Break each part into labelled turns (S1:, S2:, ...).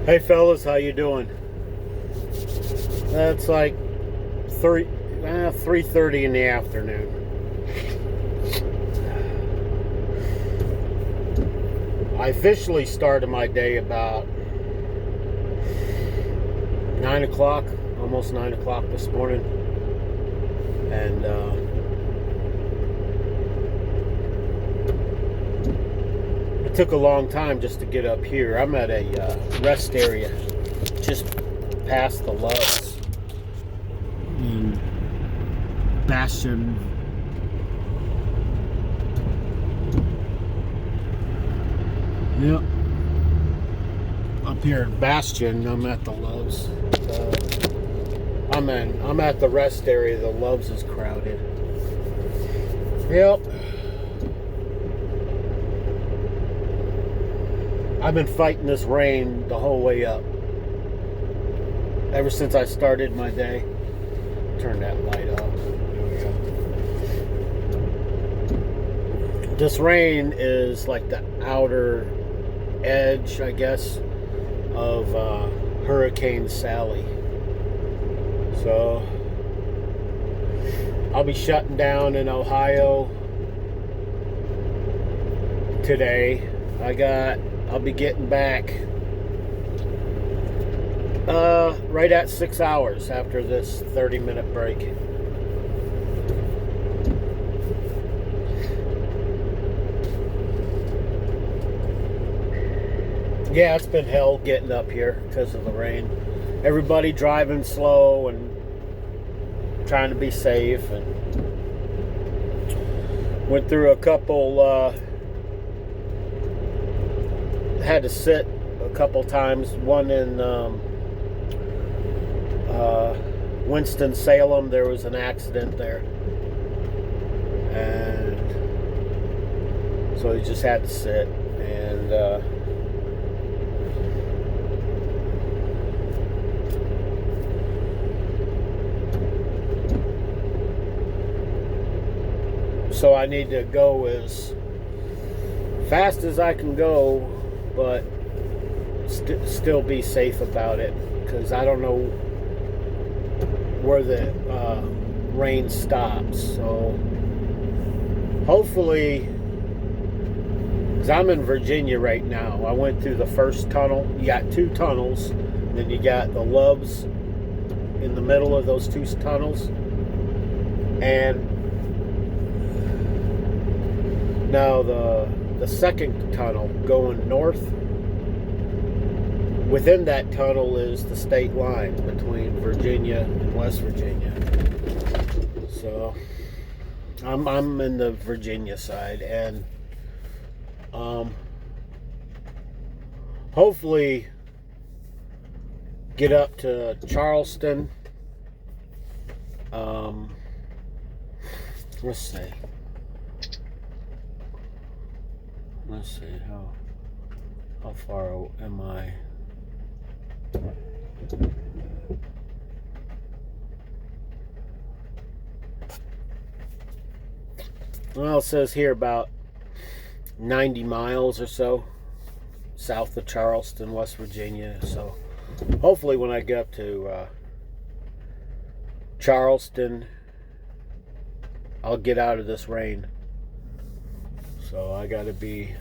S1: Hey fellas, how you doing? It's like 3:30 in the afternoon. I officially started my day about 9 o'clock, almost 9 o'clock this morning. And it took a long time just to get up here. I'm at a rest area just past the Loves in Bastion. Yep. Up here in Bastion, I'm at the Loves. I'm at the rest area. The Loves is crowded. Yep. I've been fighting this rain the whole way up. Ever since I started my day. Turn that light off. There we go. This rain is like the outer edge, I guess, of Hurricane Sally. So I'll be shutting down in Ohio today. I'll be getting back right at 6 hours after this 30-minute break. Yeah, it's been hell getting up here because of the rain. Everybody driving slow and trying to be safe, and went through a couple had to sit a couple times, one in Winston-Salem. There was an accident there, and so he just had to sit. And so I need to go as fast as I can go, but still be safe about it, because I don't know where the rain stops. So hopefully, because I'm in Virginia right now. I went through the first tunnel. You got two tunnels, then you got the Loves in the middle of those two tunnels, and now the second tunnel going north. Within that tunnel is the state line between Virginia and West Virginia. So I'm in the Virginia side, and hopefully get up to Charleston. Let's see how far am I? Well, it says here about 90 miles or so south of Charleston, West Virginia. So hopefully when I get up to Charleston, I'll get out of this rain. So I gotta be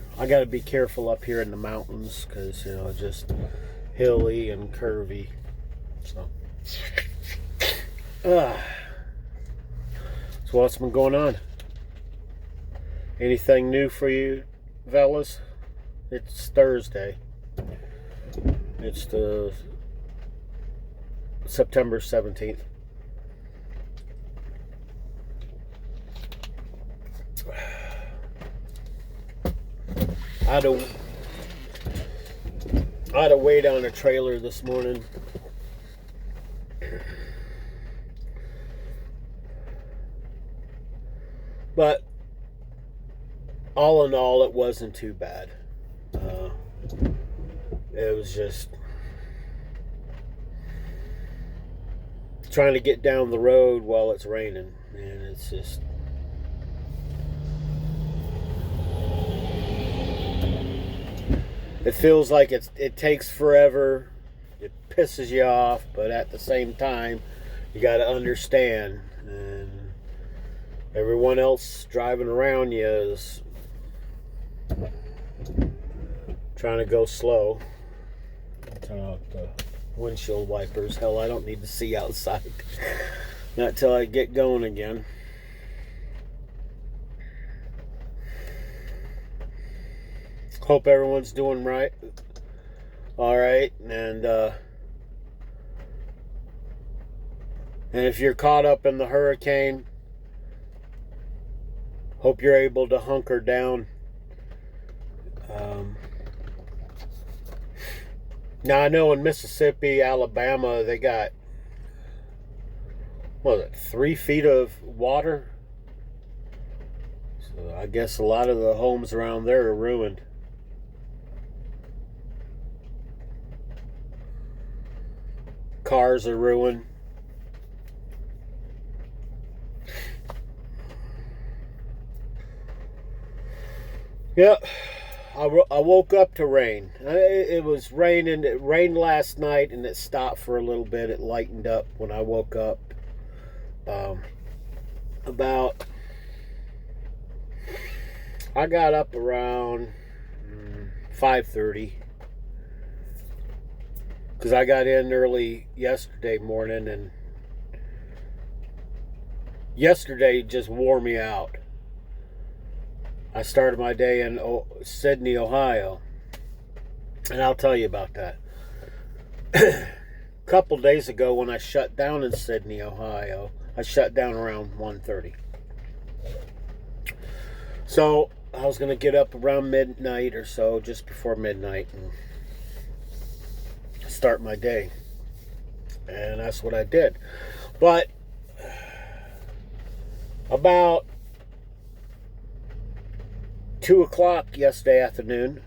S1: careful up here in the mountains, because just hilly and curvy. So what's been going on? Anything new for you fellas? It's Thursday. It's the September 17th. I had to wait on a trailer this morning. But all in all, it wasn't too bad. It was just trying to get down the road while it's raining, and it's just it feels like it takes forever it pisses you off, but at the same time, you got to understand, and everyone else driving around you is trying to go slow. Turn off the windshield wipers. Hell, I don't need to see outside. Not till I get going again. Hope everyone's doing right. All right, and if you're caught up in the hurricane, hope you're able to hunker down. Now I know in Mississippi, Alabama, they got, what was it, 3 feet of water. So I guess a lot of the homes around there are ruined. Cars are ruined. Yep. I woke up to rain. It was raining. It rained last night and it stopped for a little bit. It lightened up when I woke up. I got up around 5:30 because I got in early yesterday morning, and yesterday just wore me out. I started my day in Sydney, Ohio, and I'll tell you about that. A couple days ago when I shut down in Sydney, Ohio, I shut down around 1:30. So I was going to get up around midnight or so, just before midnight, and start my day. And that's what I did. But about 2 o'clock yesterday afternoon,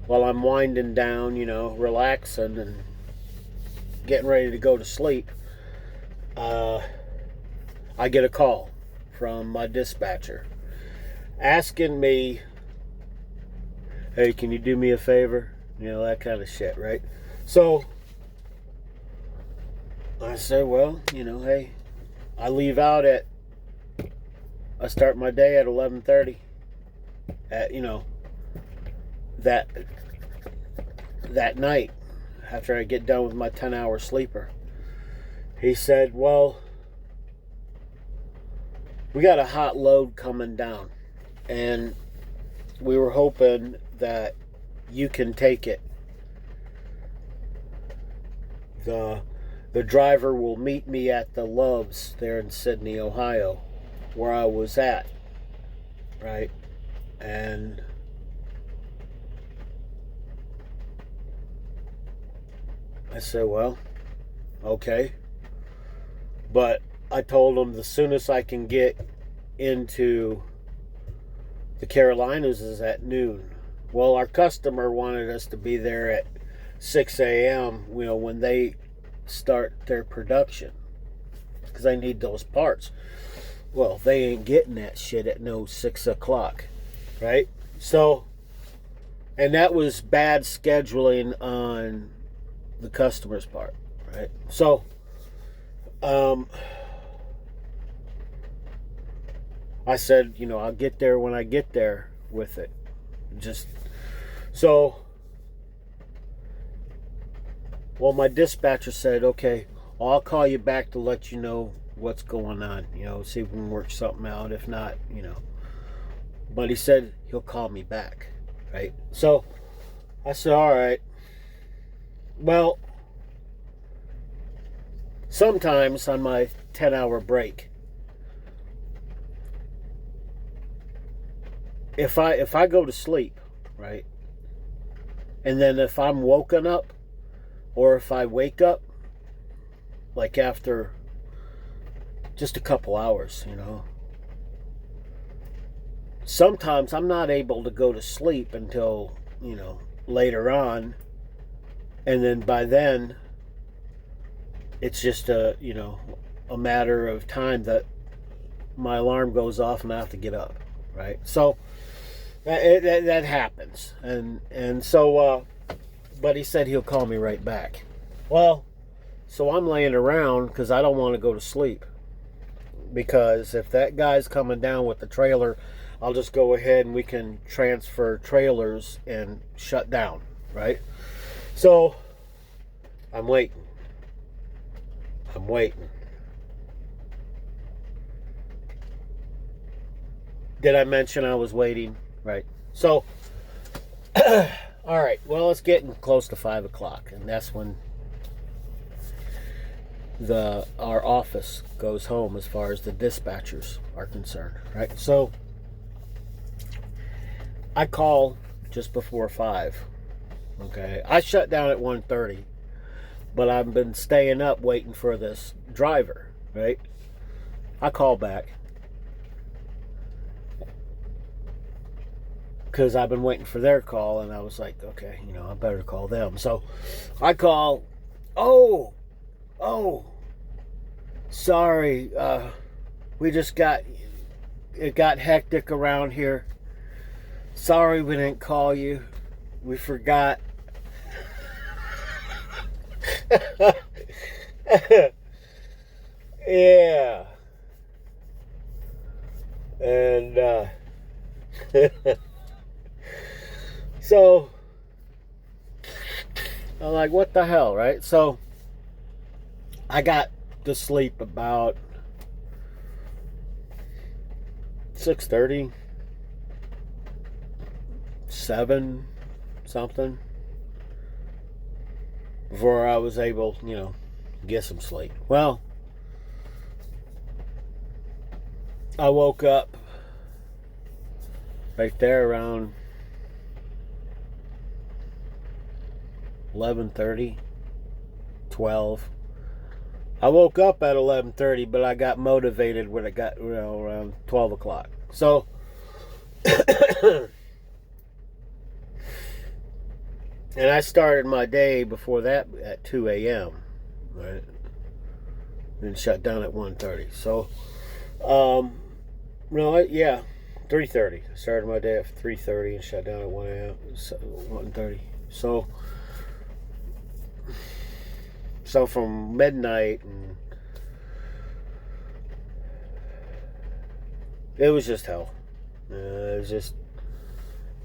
S1: while I'm winding down, relaxing and getting ready to go to sleep, I get a call from my dispatcher asking me, hey, can you do me a favor? That kind of shit, right? So I said, well, hey, I leave out I start my day at 11:30 at, that night after I get done with my 10-hour sleeper. He said, well, we got a hot load coming down, and we were hoping that you can take it. The driver will meet me at the Loves there in Sydney, Ohio, where I was at, right? And I said, well, okay. But I told him the soonest I can get into the Carolinas is at noon. Well, our customer wanted us to be there at 6 a.m., when they start their production, because I need those parts. Well, they ain't getting that shit at no 6 o'clock, right? So, and that was bad scheduling on the customer's part, right? So, I said, I'll get there when I get there with it. Well, my dispatcher said, okay, I'll call you back to let you know what's going on, see if we can work something out. If not, but he said he'll call me back, right? So I said, all right. Well, sometimes on my 10-hour break, if I go to sleep, right, and then if I'm woken up, or if I wake up like after just a couple hours, sometimes I'm not able to go to sleep until, later on. And then by then, it's just a matter of time that my alarm goes off and I have to get up, right? So that happens. And so but he said he'll call me right back. Well, so I'm laying around because I don't want to go to sleep. Because if that guy's coming down with the trailer, I'll just go ahead and we can transfer trailers and shut down, right? So I'm waiting. Did I mention I was waiting? Right. So, all right. Well, it's getting close to 5 o'clock, and that's when our office goes home as far as the dispatchers are concerned, right? So I call just before 5. Okay, I shut down at 1:30, but I've been staying up waiting for this driver, right? I call back because I've been waiting for their call, and I was like, okay, I better call them. So I call. Oh, sorry, it got hectic around here. Sorry we didn't call you. We forgot. Yeah. And so I'm like, what the hell, right? So I got to sleep about 6:30, 7 something before I was able, get some sleep. Well, I woke up right there around 11:30, 12. I woke up at 11:30, but I got motivated when it got around 12 o'clock. So and I started my day before that at 2 a.m. right, and shut down at 1:30. So 3:30. I started my day at 3:30 and shut down at 1 a.m. 1:30. So from midnight, and it was just hell. It was just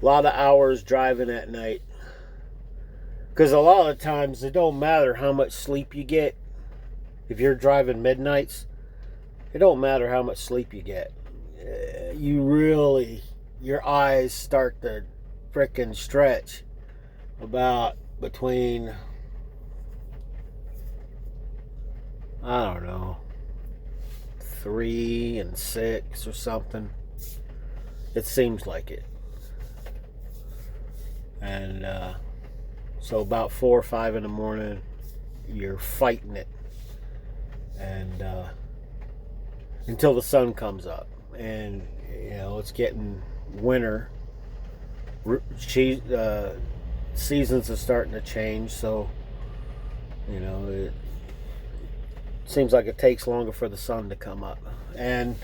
S1: a lot of hours driving at night. Because a lot of times it don't matter how much sleep you get. If you're driving midnights, it don't matter how much sleep you get. Your eyes start to frickin' stretch about between, I don't know, 3 and 6 or something. It seems like it. And so about 4 or 5 in the morning, you're fighting it, and until the sun comes up, and it's getting winter. Seasons are starting to change, so it seems like it takes longer for the sun to come up, and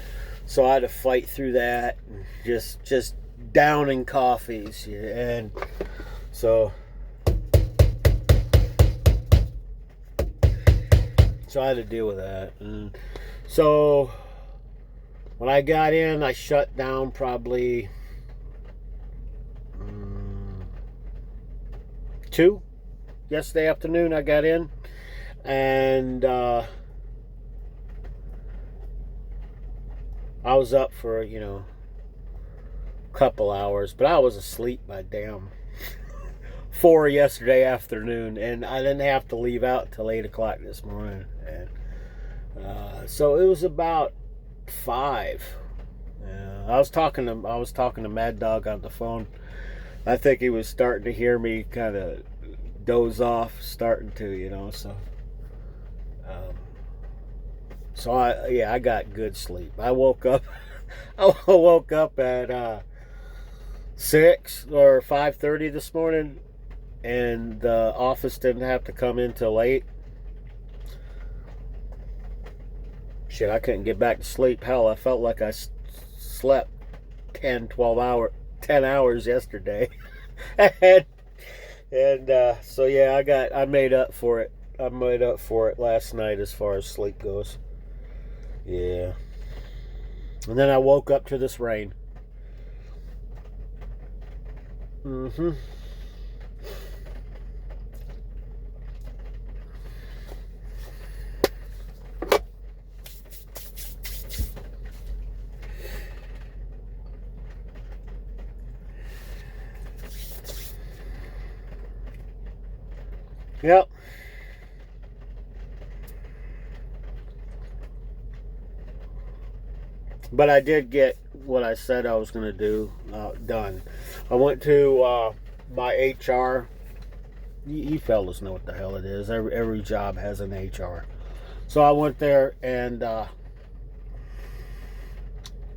S1: so I had to fight through that, and just downing coffees, and so I had to deal with that. And so when I got in, I shut down probably 2 yesterday afternoon. I got in, and I was up for a couple hours, but I was asleep by damn 4 yesterday afternoon, and I didn't have to leave out till 8 o'clock this morning, and so it was about 5. I was talking to Mad Dog on the phone. I think he was starting to hear me kind of doze off, starting to, so I got good sleep. I woke up at 6 or 5:30 this morning, and the office didn't have to come in till 8. Shit, I couldn't get back to sleep. Hell, I felt like I slept 10 hours yesterday. And And so yeah, I made up for it. I made up for it last night as far as sleep goes. Yeah. And then I woke up to this rain. Mm-hmm. Yep. But I did get what I said I was going to do done. I went to my HR. You fellas know what the hell it is. Every job has an HR. So I went there and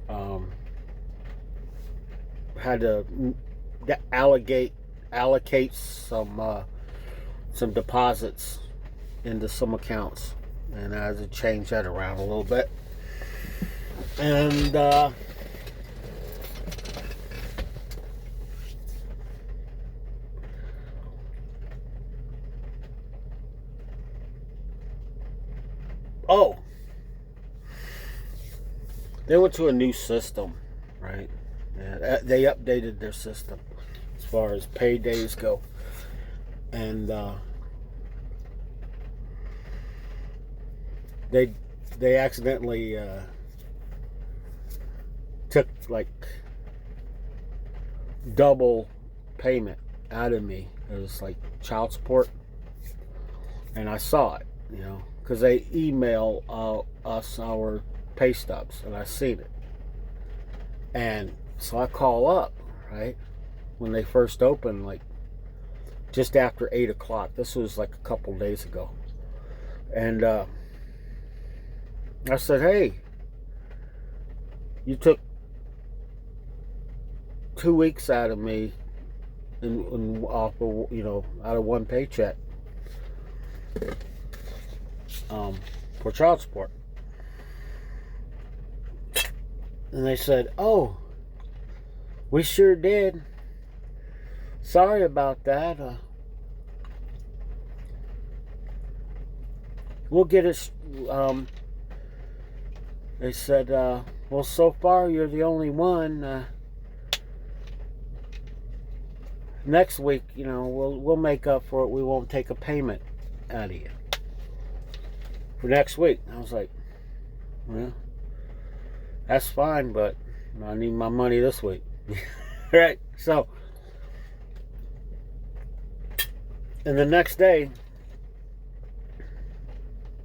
S1: um, had to allocate some deposits into some accounts, and I had to change that around a little bit. And oh, they went to a new system, right? Yeah, they updated their system as far as paydays go, and they accidentally took like double payment out of me. It was like child support, and I saw it, because they email us our pay stubs, and I seen it, and so I call up, right, when they first opened, like just after 8 o'clock. This was like a couple days ago, and I said, "Hey, you took 2 weeks out of me, and off of, out of one paycheck, for child support." And they said, "Oh, we sure did. Sorry about that. We'll get it." They said, "Well, so far you're the only one. Next week, we'll make up for it. We won't take a payment out of you for next week." I was like, "Well, that's fine, but I need my money this week." Right? So, and the next day,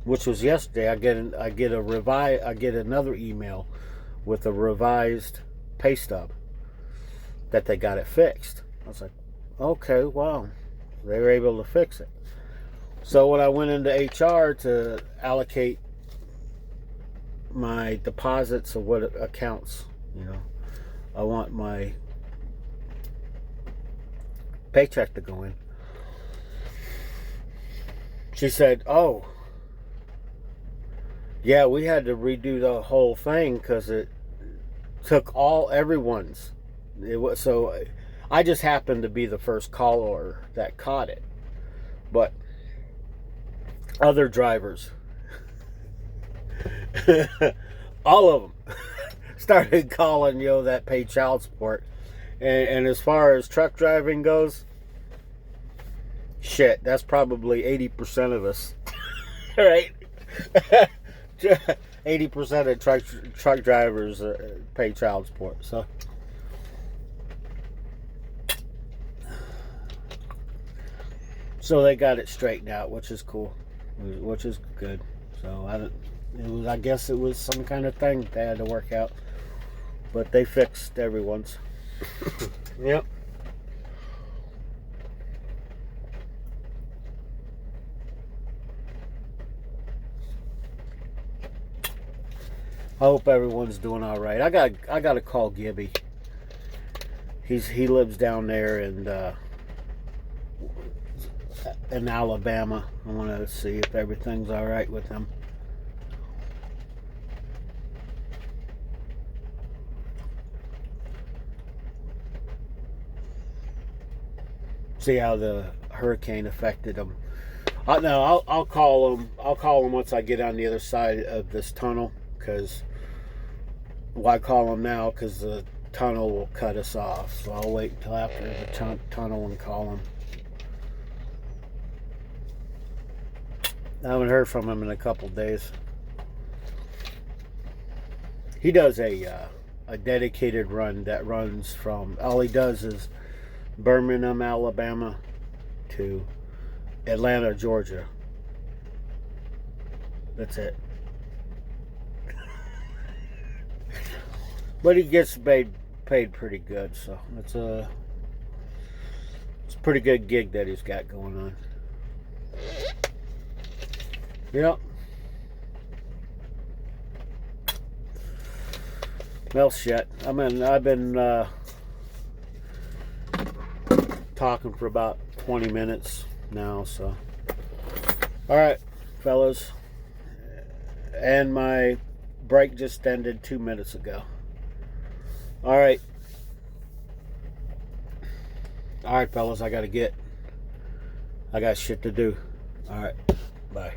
S1: which was yesterday, I get another email with a revised pay stub that they got it fixed. I was like, okay, wow, they were able to fix it. So when I went into HR to allocate my deposits of what accounts, I want my paycheck to go in, she said, "Oh, yeah, we had to redo the whole thing because it took everyone's." It was so. I just happened to be the first caller that caught it, but other drivers, all of them, started calling, that pay child support. And as far as truck driving goes, shit, that's probably 80% of us, right? 80% of truck drivers pay child support. So they got it straightened out, which is cool, which is good. So I guess it was some kind of thing they had to work out, but they fixed everyone's. Yep. I hope everyone's doing all right. I got to call Gibby. He lives down there in Alabama. I want to see if everything's all right with him. see how the hurricane affected them. No, I'll call them. I'll call them once I get on the other side of this tunnel. Because why call them now? Because the tunnel will cut us off. So I'll wait until after the tunnel and call them. I haven't heard from him in a couple days. He does a dedicated run that runs from, all he does is Birmingham, Alabama to Atlanta, Georgia. That's it. But he gets paid pretty good, so it's a pretty good gig that he's got going on. Yep. Well, shit. I mean, I've been talking for about 20 minutes now, so. Alright, fellas. And my break just ended 2 minutes ago. Alright. Alright, fellas, I got shit to do. Alright, bye.